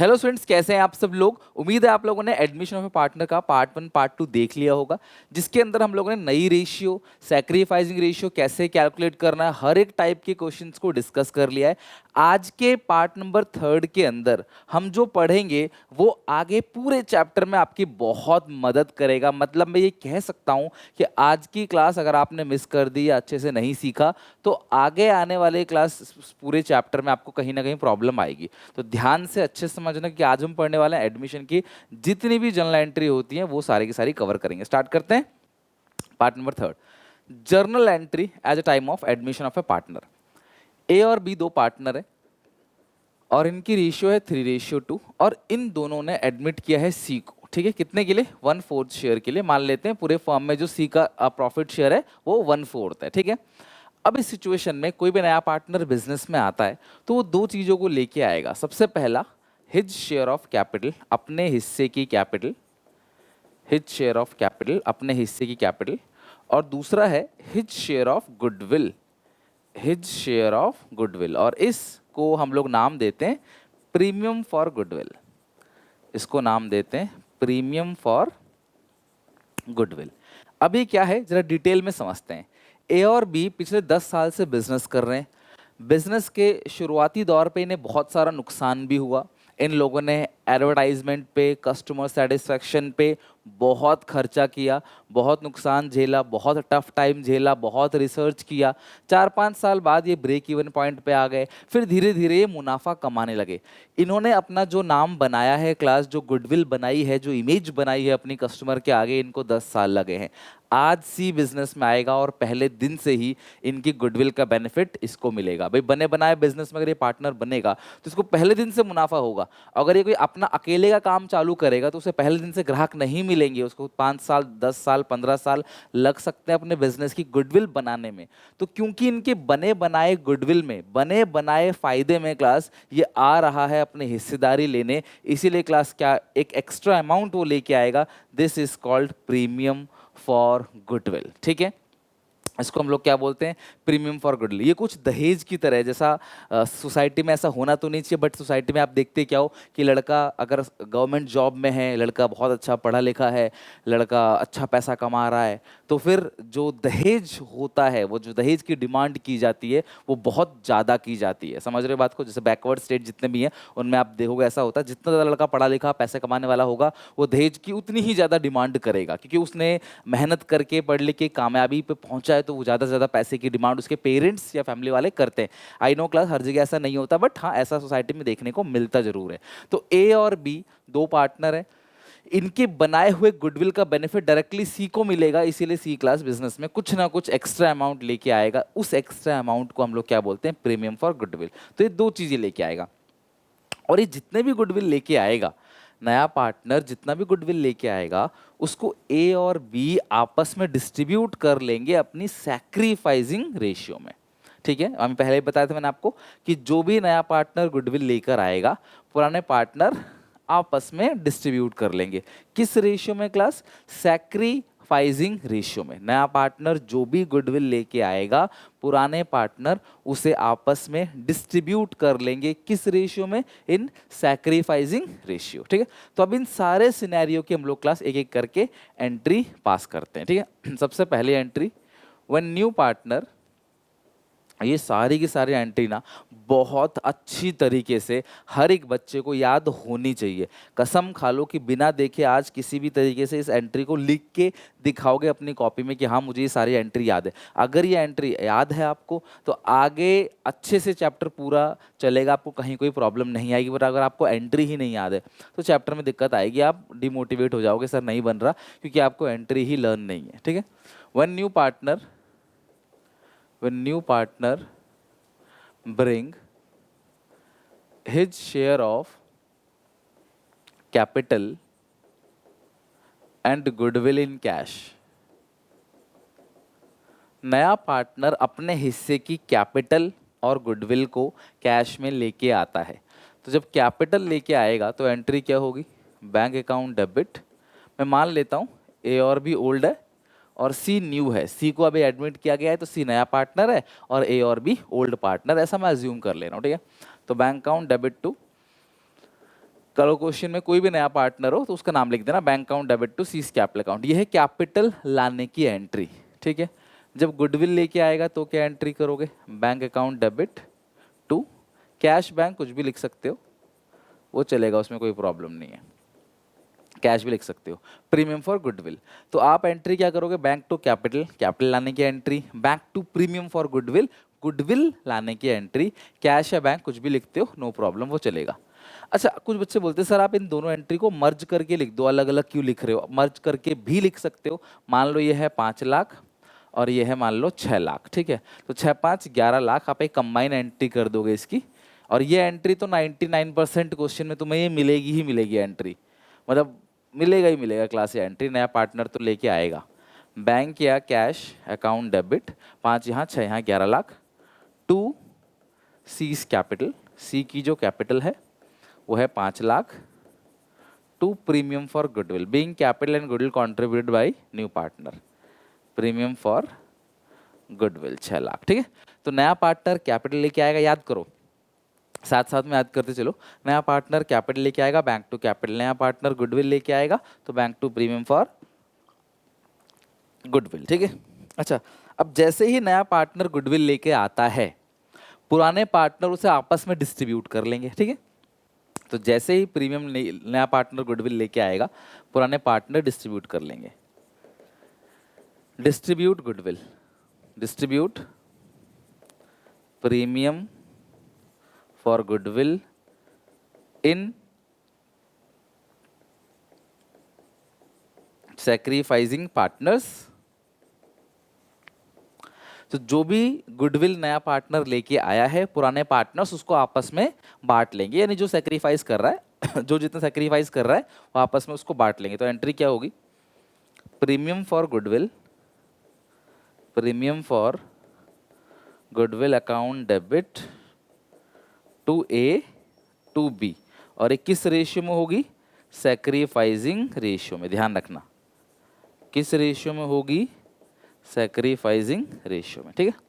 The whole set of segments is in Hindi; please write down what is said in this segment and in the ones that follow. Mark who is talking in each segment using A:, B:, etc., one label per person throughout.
A: हेलो स्टूडेंट्स, कैसे हैं आप सब लोग। उम्मीद है आप लोगों ने एडमिशन ऑफ ए पार्टनर का पार्ट 1 पार्ट 2 देख लिया होगा, जिसके अंदर हम लोगों ने नई रेशियो, सैक्रिफाइसिंग रेशियो कैसे कैलकुलेट करना है, हर एक टाइप के क्वेश्चंस को डिस्कस कर लिया है। आज के पार्ट नंबर 3 के अंदर हम जो पढ़ेंगे वो आगे पूरे चैप्टर में आपकी बहुत मदद करेगा। मतलब मैं ये कह सकता हूँ कि आज की क्लास अगर आपने मिस कर दी या अच्छे से नहीं सीखा तो आगे आने वाले क्लास पूरे चैप्टर में आपको कहीं ना कहीं प्रॉब्लम आएगी। तो ध्यान से अच्छे से समझना कि आज हम पढ़ने वाले हैं एडमिशन की जितनी भी जर्नल एंट्री होती है वो सारी की सारी कवर करेंगे। स्टार्ट करते हैं part number 3, journal entry as a time of admission of a partner. A और बी दो पार्टनर है और इनकी रेशियो है 3:2 और इन दोनों ने एडमिट किया है सी को। ठीक है, कितने के लिए? 1/4 शेयर के लिए। मान लेते हैं पूरे फर्म में जो सी का प्रॉफिट शेयर है वो 1/4 है। ठीक है, अब इस सिचुएशन में कोई भी नया पार्टनर बिजनेस में आता है तो वो दो चीज़ों को लेके आएगा। सबसे पहला, हिज शेयर ऑफ कैपिटल, अपने हिस्से की capital, his share of capital, अपने हिस्से की कैपिटल। और दूसरा है his share of goodwill, his share of goodwill. और इसको हम लोग नाम देते हैं प्रीमियम फॉर गुडविल, इसको नाम देते हैं प्रीमियम फॉर गुडविल। अभी क्या है जरा डिटेल में समझते हैं। ए और बी पिछले 10 साल से बिजनेस कर रहे हैं। बिजनेस के शुरुआती दौर पे इन्हें बहुत सारा नुकसान भी हुआ। इन लोगों ने एडवर्टाइजमेंट पे, कस्टमर सेटिस्फेक्शन पे बहुत खर्चा किया, बहुत नुकसान झेला, बहुत टफ टाइम झेला, बहुत रिसर्च किया। 4-5 साल बाद ये ब्रेक इवन पॉइंट पे आ गए। फिर धीरे धीरे ये मुनाफा कमाने लगे। इन्होंने अपना जो नाम बनाया है, क्लास जो गुडविल बनाई है, जो इमेज बनाई है अपनी कस्टमर के आगे, इनको 10 साल लगे हैं। आज सी बिजनेस में आएगा और पहले दिन से ही इनकी गुडविल का बेनिफिट इसको मिलेगा। भाई बने बनाए बिजनेस में अगर ये पार्टनर बनेगा तो इसको पहले दिन से मुनाफा होगा। अगर ये कोई अपना अकेले का काम चालू करेगा तो उसे पहले दिन से ग्राहक नहीं मिलेंगे, उसको 5 साल, 10 साल, 15 साल लग सकते हैं अपने बिजनेस की गुडविल बनाने में। तो क्योंकि इनके बने बनाए गुडविल में, बने बनाए फायदे में क्लास ये आ रहा है अपनी हिस्सेदारी लेने, इसीलिए क्लास क्या एक एक्स्ट्रा अमाउंट वो लेके आएगा। This is called premium for goodwill. ठीक है, इसको हम लोग क्या बोलते हैं? Premium for goodwill. ये कुछ दहेज की तरह है, जैसा सोसाइटी में ऐसा होना तो नहीं चाहिए बट सोसाइटी में आप देखते क्या हो कि लड़का अगर गवर्नमेंट जॉब में है, लड़का बहुत अच्छा पढ़ा लिखा है, लड़का अच्छा पैसा कमा रहा है, तो फिर जो दहेज होता है, वो जो दहेज की डिमांड की जाती है वो बहुत ज़्यादा की जाती है। समझ रहे हो बात को? जैसे बैकवर्ड स्टेट जितने भी हैं उनमें आप देखोगे ऐसा होता है, जितना ज़्यादा लड़का पढ़ा लिखा पैसे कमाने वाला होगा वो दहेज की उतनी ही ज़्यादा डिमांड करेगा, क्योंकि उसने मेहनत करके पढ़ लिख के कामयाबी पे पहुंचा है तो वो ज़्यादा से ज़्यादा पैसे की डिमांड उसके पेरेंट्स या फैमिली वाले करते हैं। आई नो क्लास हर जगह ऐसा नहीं होता बट हाँ ऐसा सोसाइटी में देखने को मिलता जरूर है। तो ए और बी दो पार्टनर हैं, इनके बनाए हुए गुडविल का बेनिफिट डायरेक्टली सी को मिलेगा, इसीलिए सी क्लास बिजनेस में कुछ ना कुछ एक्स्ट्रा अमाउंट लेके आएगा। उस एक्स्ट्रा अमाउंट को हम लोग क्या बोलते हैं? Premium for goodwill. तो ये दो चीज़ें लेके आएगा और ये जितने भी गुडविल लेके आएगा, नया पार्टनर जितना भी गुडविल लेके आएगा उसको ए और बी आपस में डिस्ट्रीब्यूट कर लेंगे अपनी सैक्रिफाइसिंग रेशियो में। ठीक है, हम पहले ही बताया था मैंने आपको कि जो भी नया पार्टनर गुडविल लेकर आएगा पुराने पार्टनर आपस में डिस्ट्रीब्यूट कर लेंगे। किस रेशियो में क्लास? सैक्रिफाइसिंग रेशियो में। नया पार्टनर जो भी गुडविल लेके आएगा पुराने पार्टनर उसे आपस में डिस्ट्रीब्यूट कर लेंगे। किस रेशियो में? इन सैक्रिफाइसिंग रेशियो। ठीक है, तो अब इन सारे सिनेरियो की हम लोग क्लास एक एक करके एंट्री पास करते हैं। ठीक है, सबसे पहली एंट्री, व्हेन न्यू पार्टनर, ये सारी की सारी एंट्री ना बहुत अच्छी तरीके से हर एक बच्चे को याद होनी चाहिए। कसम खा लो कि बिना देखे आज किसी भी तरीके से इस एंट्री को लिख के दिखाओगे अपनी कॉपी में कि हाँ मुझे ये सारी एंट्री याद है। अगर ये एंट्री याद है आपको तो आगे अच्छे से चैप्टर पूरा चलेगा, आपको कहीं कोई प्रॉब्लम नहीं आएगी। बट अगर आपको एंट्री ही नहीं याद है तो चैप्टर में दिक्कत आएगी, आप डिमोटिवेट हो जाओगे, सर नहीं बन रहा, क्योंकि आपको एंट्री ही लर्न नहीं है। ठीक है, one new partner, when new partner bring his share of capital and goodwill in cash, नया पार्टनर अपने हिस्से की कैपिटल और गुडविल को कैश में लेके आता है। तो जब कैपिटल लेके आएगा तो एंट्री क्या होगी? Bank account debit. मैं मान लेता हूँ ए और बी ओल्ड है और सी न्यू है। सी को अभी एडमिट किया गया है तो सी नया पार्टनर है और ए और बी ओल्ड पार्टनर, ऐसा मैं अज्यूम कर ले रहा हूँ। ठीक है, तो बैंक अकाउंट डेबिट टू करो क्वेश्चन में कोई भी नया पार्टनर हो तो उसका नाम लिख देना, bank account debit to C's capital account. ये है कैपिटल लाने की एंट्री, ठीक है। जब गुडविल लेके आएगा तो क्या एंट्री करोगे, bank account debit to cash bank, कुछ भी लिख सकते हो, वो चलेगा, उसमें कोई प्रॉब्लम नहीं है, कैश भी लिख सकते हो। प्रीमियम फॉर गुडविल, तो आप एंट्री क्या करोगे, बैंक टू कैपिटल, कैपिटल लाने की entry, bank to premium for goodwill, goodwill लाने की एंट्री, कैश या बैंक कुछ भी लिखते हो, नो प्रॉब्लम, वो चलेगा। अच्छा, कुछ बच्चे बोलते हैं सर आप इन दोनों एंट्री को मर्ज करके लिख दो, अलग अलग क्यों लिख रहे हो, मर्ज करके भी लिख सकते हो। मान लो ये है 5 लाख और ये है मान लो 6 लाख, ठीक है, तो 6 5 11 लाख आप एक कंबाइन एंट्री कर दोगे इसकी, और ये एंट्री तो 99% क्वेश्चन में तुम्हें ये मिलेगी ही मिलेगी एंट्री, मतलब मिलेगा ही मिलेगा क्लास या एंट्री, नया पार्टनर तो लेके आएगा। बैंक या कैश अकाउंट डेबिट, 5 यहाँ 6 यहाँ 11 lakh, to C's capital, C की जो कैपिटल है वो है 5 lakh, to premium for goodwill, being capital and goodwill contributed by new partner, premium for goodwill 6 lakh, ठीक है। तो नया पार्टनर कैपिटल लेके आएगा, याद करो, साथ साथ में याद करते चलो, नया पार्टनर कैपिटल लेके आएगा बैंक टू कैपिटल, नया पार्टनर गुडविल लेके आएगा तो bank to premium for goodwill, ठीक है। अच्छा, अब जैसे ही नया पार्टनर गुडविल लेके आता है, पुराने पार्टनर उसे आपस में डिस्ट्रीब्यूट कर लेंगे, ठीक है। तो जैसे ही प्रीमियम नया पार्टनर गुडविल लेके आएगा, पुराने पार्टनर डिस्ट्रीब्यूट कर लेंगे, distribute goodwill, distribute premium for goodwill in sacrificing partners. तो जो भी गुडविल नया पार्टनर लेके आया है, पुराने पार्टनर्स उसको आपस में बांट लेंगे, यानी जो सैक्रिफाइस कर रहा है जो जितना सैक्रिफाइस कर रहा है वो आपस में उसको बांट लेंगे। तो एंट्री क्या होगी, premium for goodwill, premium for goodwill account debit to A to B, और एक किस रेशियो में होगी, सैक्रिफाइसिंग रेशियो में, ध्यान रखना किस रेशियो में होगी, सैक्रिफाइसिंग रेशियो में, ठीक है।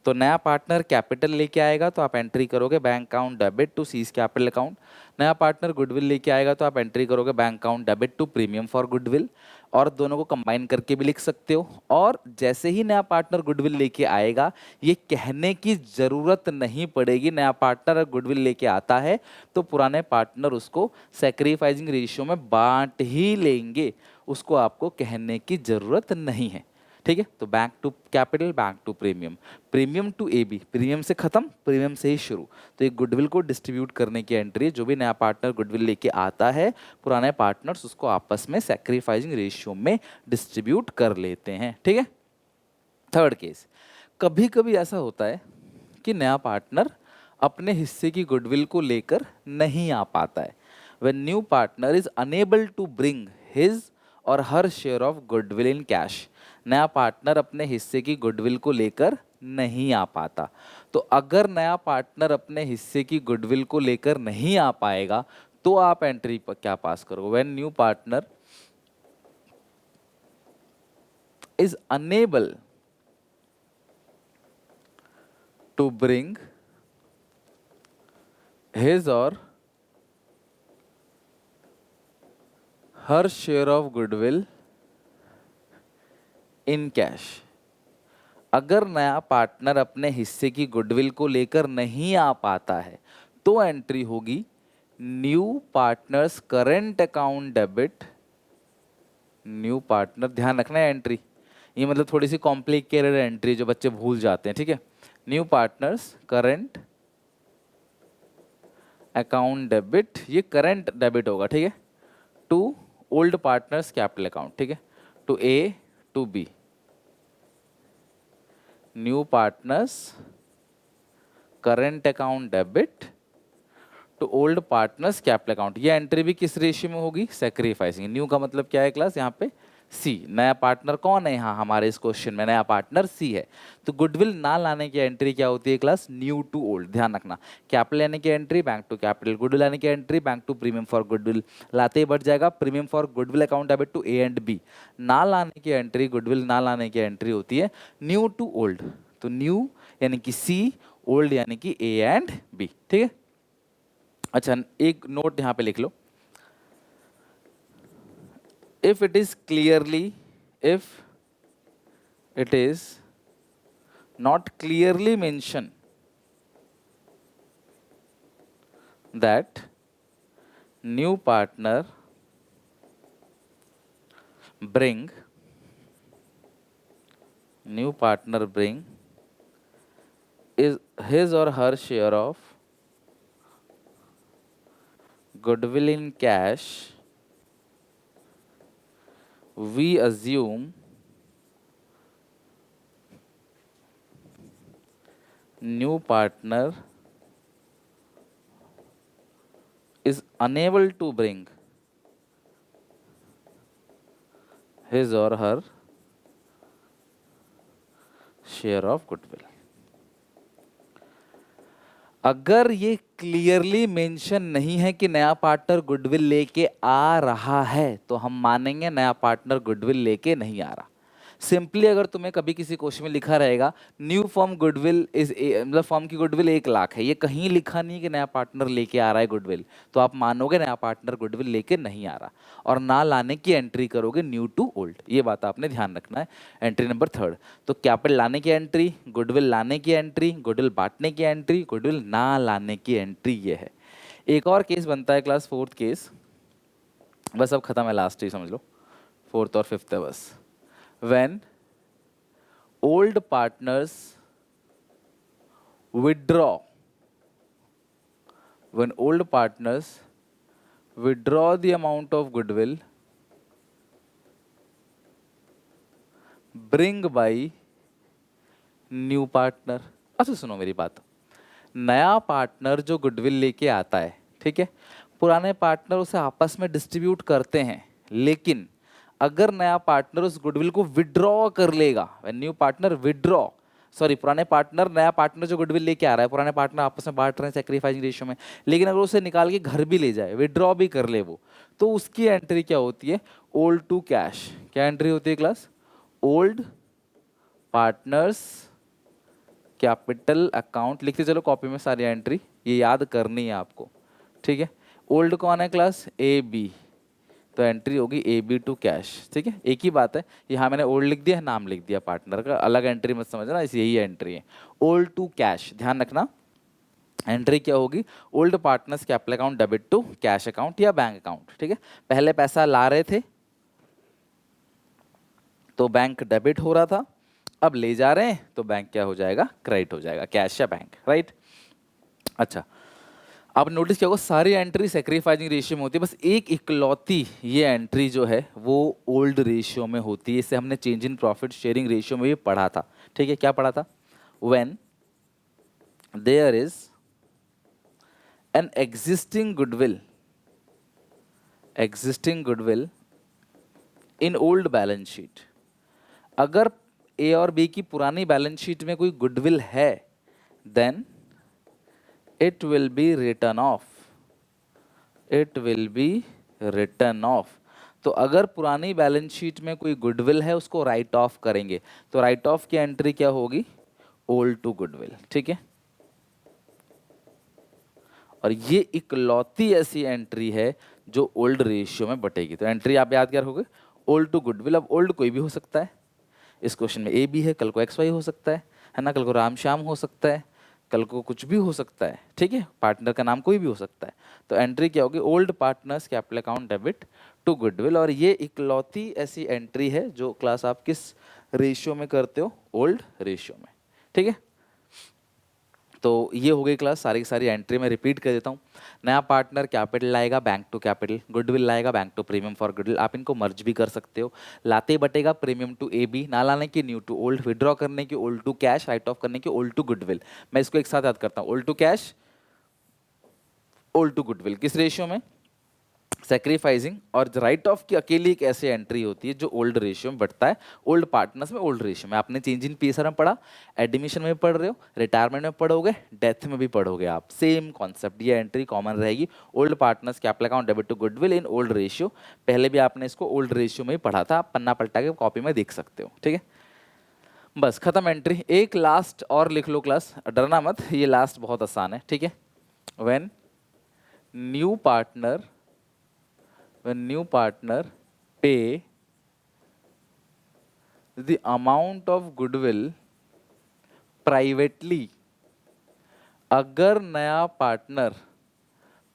A: तो नया पार्टनर कैपिटल लेके आएगा तो आप एंट्री करोगे bank account debit to C's capital account, नया पार्टनर गुडविल लेके आएगा तो आप एंट्री करोगे bank account debit to premium for goodwill, और दोनों को कंबाइन करके भी लिख सकते हो। और जैसे ही नया पार्टनर गुडविल लेके आएगा, ये कहने की जरूरत नहीं पड़ेगी, नया पार्टनर गुडविल लेके आता है तो पुराने पार्टनर उसको सैक्रिफाइसिंग रेशियो में बांट ही लेंगे, उसको आपको कहने की जरूरत नहीं है, ठीक है। तो bank to capital, bank to premium, premium to A B, प्रीमियम से खत्म प्रीमियम से ही शुरू। तो एक गुडविल को डिस्ट्रीब्यूट करने की एंट्री है, जो भी नया पार्टनर गुडविल लेके आता है, पुराने पार्टनर्स उसको आपस में सैक्रिफाइसिंग रेशियो में डिस्ट्रीब्यूट कर लेते हैं, ठीक है। थर्ड केस, कभी कभी ऐसा होता है कि नया पार्टनर अपने हिस्से की गुडविल को लेकर नहीं आ पाता है, when new partner is unable to bring his or her share of goodwill in cash, नया पार्टनर अपने हिस्से की गुडविल को लेकर नहीं आ पाता। तो अगर नया पार्टनर अपने हिस्से की गुडविल को लेकर नहीं आ पाएगा तो आप एंट्री पर क्या पास करोगे, when new partner is unable to bring his or her share of goodwill in cash, अगर नया पार्टनर अपने हिस्से की गुडविल को लेकर नहीं आ पाता है तो एंट्री होगी new partners current account debit, new partner, ध्यान रखना है एंट्री, ये मतलब थोड़ी सी कॉम्प्लिकेटेड एंट्री जो बच्चे भूल जाते हैं, ठीक है। New partners current account debit, ये करंट डेबिट होगा, ठीक है, to old partners capital account, ठीक है, to A to B, new partners current account debit to old partners capital account. ये एंट्री भी किस रेशियो में होगी, सैक्रिफाइसिंग। न्यू का मतलब क्या है क्लास, यहाँ पे सी, नया पार्टनर कौन है यहाँ हमारे इस क्वेश्चन में, नया पार्टनर सी है। तो गुडविल ना लाने की एंट्री क्या होती है क्लास, न्यू टू ओल्ड, ध्यान रखना, कैपिटल लेने की entry bank to capital, goodwill लाने की entry bank to premium for goodwill, लाते ही बढ़ जाएगा premium for goodwill account debit to A and B, ना लाने की एंट्री, गुडविल ना लाने की एंट्री होती है न्यू टू ओल्ड, तो न्यू यानी कि सी, ओल्ड यानी कि ए एंड बी, ठीक है। अच्छा, एक नोट यहाँ पे लिख लो, if it is clearly, if it is not clearly mentioned that new partner bring is his or her share of goodwill in cash, we assume new partner is unable to bring his or her share of goodwill. अगर ये क्लियरली मेंशन नहीं है कि नया पार्टनर गुडविल लेके आ रहा है, तो हम मानेंगे नया पार्टनर गुडविल लेके नहीं आ रहा। सिंपली अगर तुम्हें कभी किसी क्वेश्चन में लिखा रहेगा न्यू फॉर्म गुडविल इज, मतलब फॉर्म की गुडविल 1 लाख है, ये कहीं लिखा नहीं कि नया पार्टनर लेके आ रहा है गुडविल, तो आप मानोगे नया पार्टनर गुडविल लेके नहीं आ रहा, और ना लाने की एंट्री करोगे न्यू टू ओल्ड। ये बात आपने ध्यान रखना है। एंट्री नंबर 3, तो कैपिटल लाने की एंट्री, गुडविल लाने की एंट्री, गुडविल बांटने की एंट्री, गुडविल ना लाने की एंट्री, ये है। एक और केस बनता है क्लास 4th केस, बस अब खत्म है, लास्ट ही समझ लो, 4th और 5th है बस। when old partners withdraw the amount of goodwill bring by new partner. अच्छा सुनो मेरी बात, नया पार्टनर जो गुडविल लेके आता है, ठीक है, पुराने पार्टनर उसे आपस में डिस्ट्रीब्यूट करते हैं, लेकिन अगर नया पार्टनर उस गुडविल को विड्रॉ कर लेगा, when new partner withdraw, sorry पुराने पार्टनर, नया पार्टनर जो गुडविल लेके आ रहा है, पुराने पार्टनर आपस में बांट रहे हैं सैक्रिफाइसिंग रेशियो में, लेकिन अगर उसे निकाल के घर भी ले जाए, विड्रॉ भी कर ले वो, तो उसकी एंट्री क्या होती है? Old to cash. क्या एंट्री होती है class? Old partners capital account. लिखते चलो कॉपी में सारी एंट्री, ये याद करनी है आपको, ठीक है। ओल्ड कौन है क्लास? ए बी, तो एंट्री होगी ए बी टू कैश, ठीक है। एक ही बात है, यहाँ मैंने ओल्ड लिख दिया है, नाम लिख दिया पार्टनर का, अलग एंट्री मत समझना, इस यही एंट्री है। ओल्ड टू कैश, ध्यान रखना एंट्री क्या होगी? Old partners capital account debit to cash account या बैंक अकाउंट, ठीक है। पहले पैसा ला रहे थे तो बैंक डेबिट हो रहा था, अब ले जा रहे हैं तो बैंक क्या हो जाएगा? क्रेडिट हो जाएगा, कैश या बैंक, राइट। अच्छा, अब नोटिस क्या होगा, सारी एंट्री सैक्रिफाइसिंग रेशियो में होती है, बस एक इकलौती ये एंट्री जो है वो ओल्ड रेशियो में होती है। इसे हमने change in profit sharing ratio में भी पढ़ा था, ठीक है। क्या पढ़ा था? When there is an existing goodwill in old balance sheet, अगर ए और बी की पुरानी बैलेंस शीट में कोई गुडविल है, then it will be written off, तो अगर पुरानी बैलेंस शीट में कोई गुडविल है उसको राइट ऑफ करेंगे, तो राइट ऑफ की एंट्री क्या होगी? ओल्ड टू गुडविल, ठीक है। और ये इकलौती ऐसी एंट्री है जो ओल्ड रेशियो में बटेगी, तो एंट्री आप याद क्या रखोगे? Old to goodwill. अब ओल्ड कोई भी हो सकता है, इस क्वेश्चन में ए बी है, कल को एक्स वाई हो सकता है ना, कल को राम श्याम हो सकता है, कल को कुछ भी हो सकता है, ठीक है। पार्टनर का नाम कोई भी हो सकता है, तो एंट्री क्या होगी? Old partners capital account debit to goodwill. और ये इकलौती ऐसी एंट्री है जो क्लास आप किस रेशियो में करते हो? ओल्ड रेशियो में, ठीक है। तो ये हो गई क्लास सारी की सारी एंट्री। में रिपीट कर देता हूँ, नया पार्टनर कैपिटल लाएगा बैंक टू कैपिटल, गुडविल लाएगा bank to premium for goodwill, आप इनको मर्ज भी कर सकते हो। लाते ही बटेगा प्रीमियम टू ए बी, ना लाने की न्यू टू ओल्ड, विड्रॉ करने की old to cash, write off करने की ओल्ड टू गुडविल। मैं इसको एक साथ याद करता हूँ, old to cash, old to goodwill, किस रेशियो में? सैक्रिफाइसिंग। और राइट ऑफ की अकेली एक ऐसी एंट्री होती है जो ओल्ड रेशियो में बढ़ता है, ओल्ड पार्टनर्स में ओल्ड रेशियो में। आपने चेंज इन पीएसआर में पढ़ा, एडमिशन में पढ़ रहे हो, रिटायरमेंट में पढ़ोगे, डेथ में भी पढ़ोगे आप, सेम कॉन्सेप्ट, ये एंट्री कॉमन रहेगी। Old partners capital account debit to goodwill in old ratio, पहले भी आपने इसको ओल्ड रेशियो में ही पढ़ा था, आप पन्ना पलटा के कॉपी में देख सकते हो, ठीक है। बस खत्म एंट्री। एक लास्ट और लिख लो क्लास, डरना मत, ये लास्ट बहुत आसान है, ठीक है। When new partner, when new partner pay the amount of goodwill privately, अगर नया पार्टनर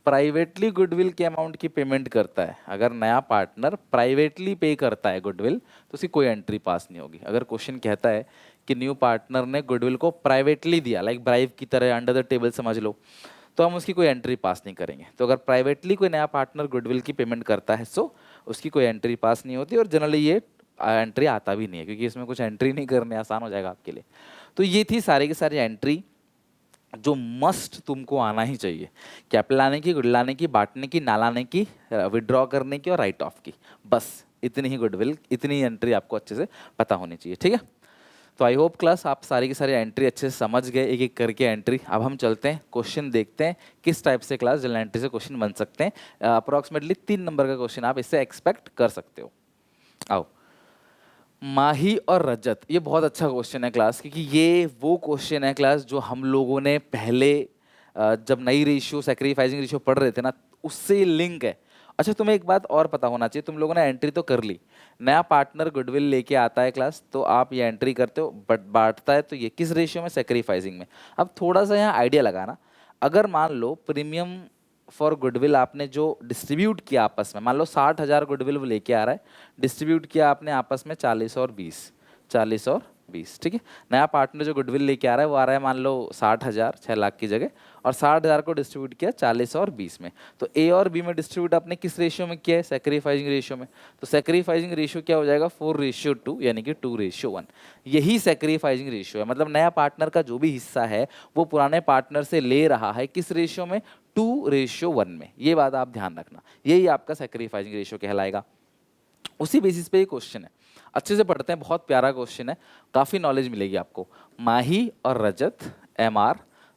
A: प्राइवेटली गुडविल के अमाउंट की पेमेंट करता है, अगर नया पार्टनर प्राइवेटली पे करता है गुडविल, तो उसकी कोई एंट्री पास नहीं होगी। अगर क्वेश्चन कहता है कि न्यू पार्टनर ने गुडविल को प्राइवेटली दिया, लाइक ब्राइव की तरह, अंडर द टेबल समझ लो, तो हम उसकी कोई एंट्री पास नहीं करेंगे। तो अगर प्राइवेटली कोई नया पार्टनर गुडविल की पेमेंट करता है, सो उसकी कोई एंट्री पास नहीं होती, और जनरली ये एंट्री आता भी नहीं है, क्योंकि इसमें कुछ एंट्री नहीं करने, आसान हो जाएगा आपके लिए। तो ये थी सारी की सारी एंट्री जो मस्ट तुमको आना ही चाहिए, कैपिटल लाने की, गुडविल लाने की, बांटने की, ना लाने की, विड्रॉ करने की और राइट ऑफ की, बस इतनी ही गुडविल, इतनी एंट्री आपको अच्छे से पता होनी चाहिए। ठीक है, तो आई होप क्लास आप सारी की सारी एंट्री अच्छे से समझ गए, एक एक करके एंट्री। अब हम चलते हैं क्वेश्चन देखते हैं किस टाइप से क्लास जनरल एंट्री से क्वेश्चन बन सकते हैं। अप्रोक्सीमेटली 3 नंबर का क्वेश्चन आप इससे एक्सपेक्ट कर सकते हो। आओ, माही और रजत, ये बहुत अच्छा क्वेश्चन है क्लास, क्योंकि ये वो क्वेश्चन है क्लास जो हम लोगों ने पहले जब नई रेशियो, सैक्रिफाइसिंग रेशियो पढ़ रहे थे ना, उससे लिंक है। अच्छा, तुम्हें एक बात और पता होना चाहिए, तुम लोगों ने एंट्री तो कर ली, नया पार्टनर गुडविल लेके आता है क्लास, तो आप ये एंट्री करते हो, बट बांटता है तो ये किस रेशियो में, सैक्रिफाइसिंग में। अब थोड़ा सा यहाँ आइडिया लगाना, अगर मान लो प्रीमियम फॉर गुडविल आपने जो डिस्ट्रीब्यूट किया आपस में, मान लो 60,000 गुडविल वो लेके आ रहा है, डिस्ट्रीब्यूट किया आपने आपस में 40 और 20, 40 और 20, ठीक है। नया पार्टनर जो गुडविल लेके आ रहा है वो आ रहा है मान लो 60,000, 6 लाख की जगह, और 60,000 को डिस्ट्रीब्यूट किया 40 और 20 में। तो ए और बी में डिस्ट्रीब्यूट आपने किस रेशियो में किया है, सैक्रिफाइसिंग रेशियो में। तो सैक्रिफाइसिंग रेशियो क्या हो जाएगा, 4:2, यानी कि 2:1। यही सैक्रिफाइसिंग रेशियो है, मतलब नया पार्टनर का जो भी हिस्सा है वो पुराने पार्टनर से ले रहा है, किस रेशियो में, 2:1 में। ये बात आप ध्यान रखना, यही आपका सैक्रिफाइसिंग रेशियो कहलाएगा। उसी बेसिस पे ये क्वेश्चन है, अच्छे से पढ़ते हैं, बहुत प्यारा क्वेश्चन है, काफ़ी नॉलेज मिलेगी आपको। माही और रजत MR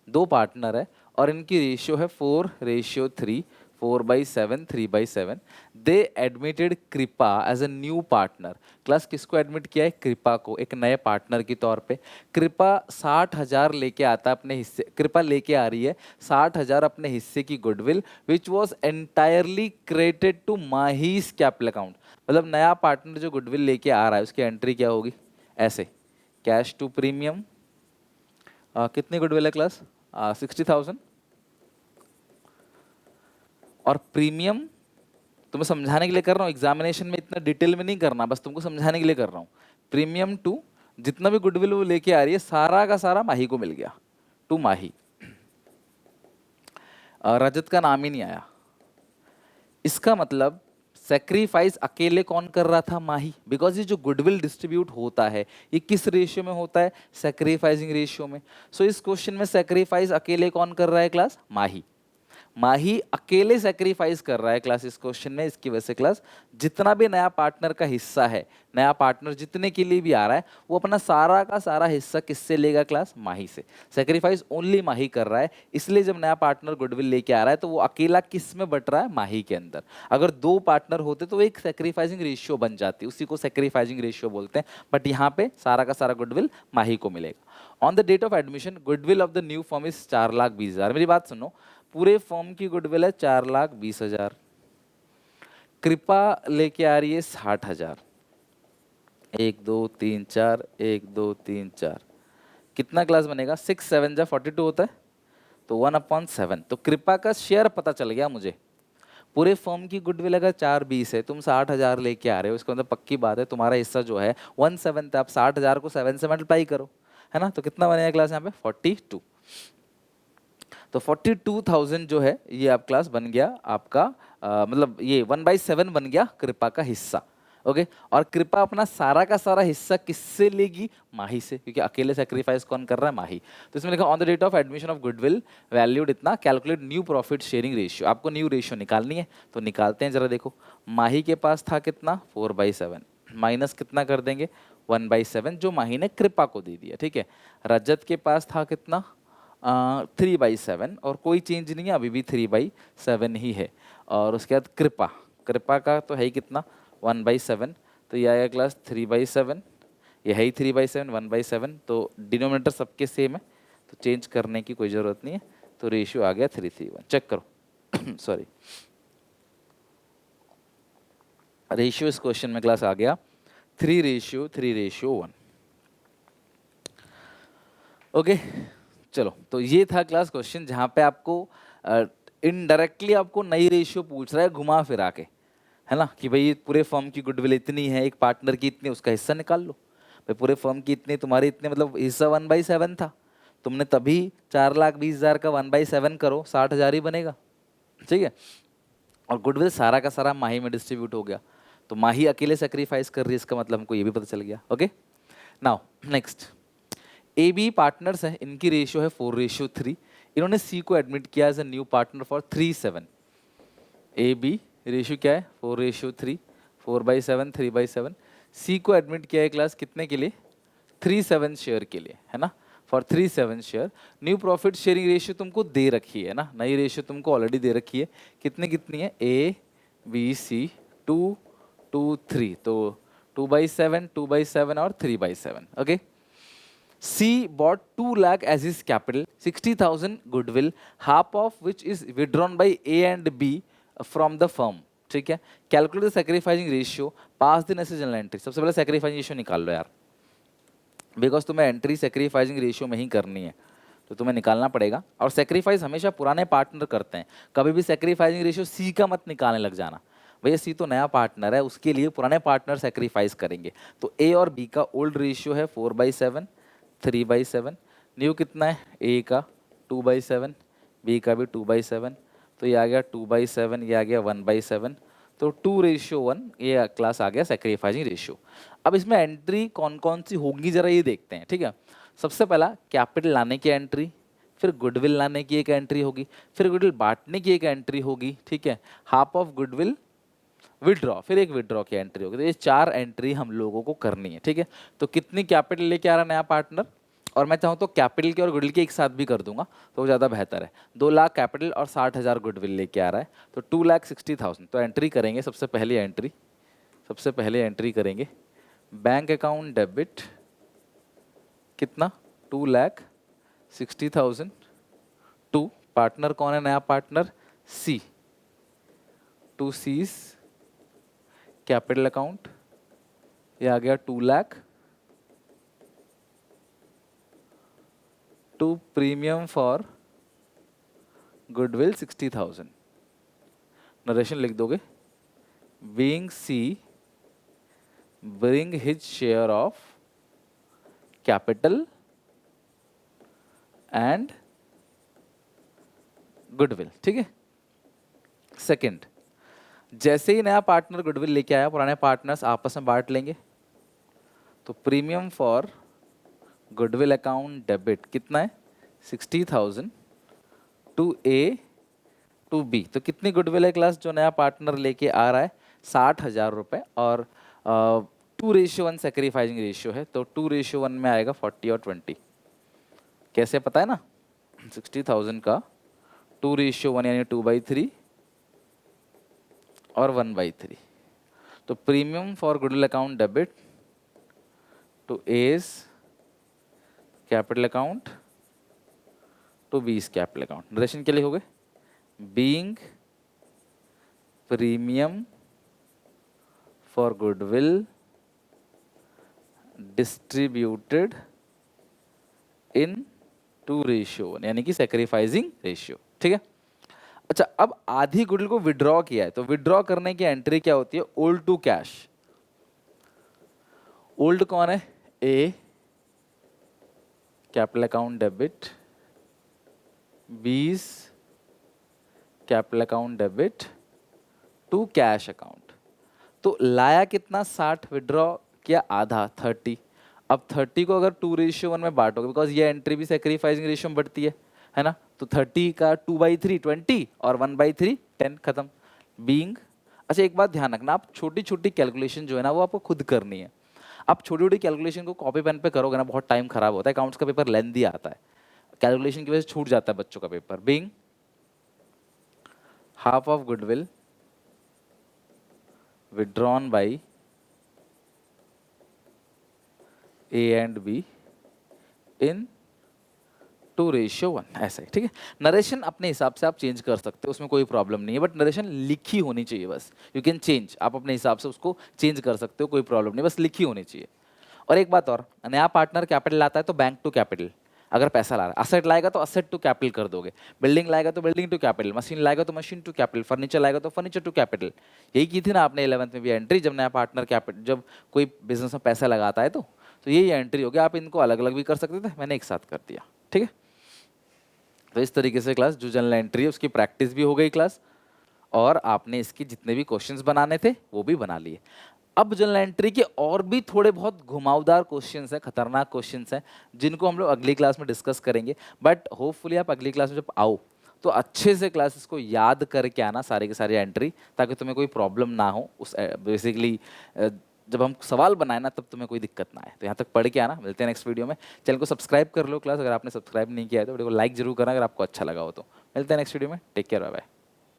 A: दो पार्टनर है, और इनकी रेशियो है 4:3, 4/7, 3/7। They admitted Kripa as a new partner. Class किसको एडमिट किया है, कृपा को, एक नए पार्टनर के तौर पे। कृपा 60,000 लेके आता है अपने हिस्से, कृपा लेके आ रही है 60,000 अपने हिस्से की goodwill, which was entirely credited to Mahi's capital account. मतलब नया पार्टनर जो गुडविल लेके आ रहा है उसकी एंट्री क्या होगी, ऐसे, कैश टू प्रीमियम, कितनी गुडविल है क्लास, 60,000, और प्रीमियम तुम्हें समझाने के लिए कर रहा हूँ, एग्जामिनेशन में इतना डिटेल में नहीं करना, बस तुमको समझाने के लिए कर रहा हूँ। प्रीमियम टू, जितना भी गुडविल वो लेके आ रही है सारा का सारा माही को मिल गया, टू माही। रजत का नाम ही नहीं आया, इसका मतलब सेक्रीफाइस अकेले कौन कर रहा था, माही। बिकॉज ये जो गुडविल डिस्ट्रीब्यूट होता है ये किस रेशियो में होता है, सेक्रीफाइसिंग रेशियो में। सो इस क्वेश्चन में सेक्रीफाइस अकेले कौन कर रहा है क्लास, माही। माही अकेले सेक्रीफाइस कर रहा है क्लास इस क्वेश्चन में, इसकी वजह से क्लास जितना भी नया पार्टनर का हिस्सा है, नया पार्टनर जितने के लिए भी आ रहा है, वो अपना सारा का सारा हिस्सा किससे लेगा क्लास, माही से। सेक्रीफाइस ओनली माही कर रहा है, इसलिए जब नया पार्टनर गुडविल लेके आ रहा है तो वो अकेला किस में बट रहा है, माही के अंदर। अगर दो पार्टनर होते तो एक सेक्रीफाइसिंग रेशियो बन जाती, उसी को सेक्रीफाइसिंग रेशियो बोलते हैं, बट यहाँ पे सारा का सारा गुडविल माही को मिलेगा। On the date of admission goodwill of the new firm is 4,20,000। मेरी बात सुनो, पूरे फॉर्म की गुडविल है 4,20,000, कृपा लेके आ रही है 60,000, 1 2 3 4, 1 2 3 4, कितना क्लास बनेगा, 6 7 जा 42 होता है, तो 1/7। तो कृपा का शेयर पता चल गया मुझे। पूरे फर्म की गुडविल अगर 420 है, तुम 60,000 लेके आ रहे हो, इसका मतलब पक्की बात है तुम्हारा हिस्सा जो है 1/7 है। आप 60,000 को 7 से मल्टीप्लाई करो, है ना, तो कितना बनेगा क्लास यहाँ पे, 42। तो 42,000 जो है ये आप क्लास बन गया आपका, मतलब ये 1/7 बन गया कृपा का हिस्सा। ओके, और कृपा अपना सारा का सारा हिस्सा किससे लेगी, माही से, क्योंकि अकेले सेक्रीफाइस कौन कर रहा है, माही। तो इसमें लिखा on the date of admission of goodwill valued इतना, calculate new profit sharing ratio. आपको न्यू रेशियो निकालनी है, तो निकालते हैं जरा। देखो, माही के पास था कितना, 4/7, माइनस कितना कर देंगे, 1/7, जो माही ने कृपा को दे दिया, ठीक है। रजत के पास था कितना, 3/7, और कोई चेंज नहीं है, अभी भी 3/7 ही है। और उसके बाद कृपा, कृपा का तो है ही कितना, 1/7, तो ये आएगा क्लास 3/7, ये है ही 3/7, 1/7, तो डिनोमिनेटर सबके सेम है, तो चेंज करने की कोई ज़रूरत नहीं है, तो रेशियो आ गया 3:1। चेक करो सॉरी, रेशियो इस क्वेश्चन में क्लास आ गया 3:3:1। ओके, चलो, तो ये था क्लास क्वेश्चन जहाँ पे आपको इनडायरेक्टली आपको नई रेशियो पूछ रहा है घुमा फिरा के, है ना, कि भाई पूरे फर्म की गुडविल इतनी है, एक पार्टनर की इतनी, उसका हिस्सा निकाल लो। भाई पूरे फर्म की इतनी, तुम्हारी इतने, मतलब हिस्सा 1/7 था, तुमने तभी 4,20,000 का 1/7 करो, 60,000 ही बनेगा, ठीक है। और गुडविल सारा का सारा माही में डिस्ट्रीब्यूट हो गया, तो माही अकेले सेक्रीफाइस कर रही है, इसका मतलब हमको ये भी पता चल गया। Okay, now next, A B partners हैं, इनकी रेशियो है 4:3। इन्होंने सी को एडमिट किया as a new partner for 3/7। A B ratio क्या है 4:3, 4/7, 3/7। सी को एडमिट किया है क्लास कितने के लिए, 3/7 शेयर के लिए, है ना, for 3/7 share. New profit sharing ratio तुमको दे रखी है ना, नई रेशियो तुमको ऑलरेडी दे रखी है, कितनी कितनी है, ए बी सी 2, 2, 3, तो 2/7, 2/7 और 3/7। Okay, C bought 2 lakh as his capital, 60,000 goodwill, half of which is withdrawn by A and B from the firm. ठीक है, calculate the sacrificing ratio, pass the necessary journal entry. सबसे पहले सैक्रिफाइसिंग रेशियो निकाल लो यार, बिकॉज तुम्हें एंट्री सैक्रिफाइसिंग रेशियो में ही करनी है, तो तुम्हें निकालना पड़ेगा। और सैक्रिफाइस हमेशा पुराने पार्टनर करते हैं, कभी भी सैक्रिफाइसिंग रेशियो सी का मत निकालने लग जाना, भैया सी तो नया पार्टनर है, उसके लिए पुराने पार्टनर सैक्रिफाइस करेंगे। तो ए और बी का ओल्ड रेशियो है 4/7, 3/7। न्यू कितना है, ए का 2/7, बी का भी 2/7, तो ये आ गया 2/7, ये आ गया 1/7, तो 2:1 ये क्लास आ गया सैक्रिफाइसिंग रेशियो। अब इसमें एंट्री कौन कौन सी होंगी जरा ये देखते हैं, ठीक है। सबसे पहला कैपिटल लाने की एंट्री, फिर गुडविल लाने की एक एंट्री होगी, फिर गुडविल बांटने की एक एंट्री होगी, ठीक है, हाफ ऑफ गुडविल विड्रॉ, फिर एक विड्रॉ की एंट्री होगी। तो ये 4 एंट्री हम लोगों को करनी है, ठीक है। तो कितनी कैपिटल लेके आ रहा है नया पार्टनर, और मैं चाहूँ तो कैपिटल के और गुडविल के एक साथ भी कर दूंगा, तो वो ज़्यादा बेहतर है। 2 लाख कैपिटल और 60,000 गुडविल लेके आ रहा है, तो 2,60,000। तो एंट्री करेंगे, सबसे पहले एंट्री करेंगे बैंक अकाउंट डेबिट, कितना, 2,60,000 टू पार्टनर कौन है, नया partner C, to C's capital account, ये आ गया 2 lakh, to premium for goodwill 60,000। Narration लिख दोगे, being C bring his share of capital and goodwill, ठीक है। सेकंड, जैसे ही नया पार्टनर गुडविल लेके आया, पुराने पार्टनर्स आपस में बांट लेंगे, तो premium for goodwill account debit कितना है 60,000 टू ए टू बी। तो कितनी गुडविल है क्लास जो नया पार्टनर लेके आ रहा है, 60,000 रुपये, और 2:1 सैक्रिफाइसिंग रेशियो है, तो 2:1 में आएगा 40 और 20। कैसे पता है ना, 60,000 का 2:1 यानी 2/3 और 1/3। तो premium for goodwill account debit to A's capital account to B's capital account, narration के लिए हो गए, being premium for goodwill distributed in 2:1 यानी कि सैक्रिफाइसिंग रेशियो, ठीक है। अच्छा, अब आधी गुडविल को विड्रॉ किया है, तो विड्रॉ करने की एंट्री क्या होती है, ओल्ड टू कैश। ओल्ड कौन है, A capital account debit, B's capital account debit to cash account. तो लाया कितना 60, विड्रॉ किया आधा 30। अब 30 को अगर 2:1 में बांटोगे, बिकॉज ये एंट्री भी सैक्रिफाइसिंग रेशियो में बढ़ती है ना, तो 30 का 2/3 20 और 1/3 10, खत्म। बीइंग, अच्छा एक बात ध्यान रखना, आप छोटी छोटी कैलकुलेशन जो है ना वो आपको खुद करनी है। आप छोटी छोटी कैलकुलेशन को कॉपी पेन पे करोगे ना, बहुत टाइम खराब होता है, अकाउंट्स का पेपर लेंदी आता है, कैलकुलेशन की वजह से छूट जाता है बच्चों का paper. Being half of goodwill withdrawn by A and B in 2:1 ऐसा ही, ठीक है। नरेशन अपने हिसाब से आप चेंज कर सकते हो, उसमें कोई प्रॉब्लम नहीं है, बट नरेशन लिखी होनी चाहिए बस। यू कैन चेंज, आप अपने हिसाब से उसको चेंज कर सकते हो, कोई प्रॉब्लम नहीं, बस लिखी होनी चाहिए। और एक बात और, नया पार्टनर कैपिटल लाता है तो बैंक टू कैपिटल, अगर पैसा ला रहा है, असेट लाएगा तो असेट टू कैपिटल कर दोगे, बिल्डिंग लाएगा तो बिल्डिंग टू कैपिटल, मशीन लाएगा तो मशीन टू कैपिटल, फर्नीचर लाएगा तो फर्नीचर टू कैपिटल। यही की थी ना आपने 11th में भी एंट्री, जब नया पार्टनर कैपिटल, जब कोई बिजनेस में पैसा लगाता है तो यही एंट्री हो गया। आप इनको अलग अलग भी कर सकते थे, मैंने एक साथ कर दिया, ठीक है। तो इस तरीके से क्लास जो जनरल एंट्री है उसकी प्रैक्टिस भी हो गई क्लास, और आपने इसके जितने भी क्वेश्चंस बनाने थे वो भी बना लिए। अब जनरल एंट्री के और भी थोड़े बहुत घुमावदार क्वेश्चंस हैं, खतरनाक क्वेश्चंस हैं, जिनको हम लोग अगली क्लास में डिस्कस करेंगे। बट होपफुली आप अगली क्लास में जब आओ तो अच्छे से क्लासेस को याद करके आना, सारे के सारे एंट्री, ताकि तुम्हें कोई प्रॉब्लम ना हो उस बेसिकली जब हम सवाल बनाए ना तब तुम्हें कोई दिक्कत ना आए। तो यहाँ तक पढ़ के आना, मिलते हैं नेक्स्ट वीडियो में। चैनल को सब्सक्राइब कर लो क्लास, अगर आपने सब्सक्राइब नहीं किया है तो वीडियो को लाइक जरूर करना अगर आपको अच्छा लगा हो तो। मिलते हैं नेक्स्ट वीडियो में, टेक केयर, बाय बाय।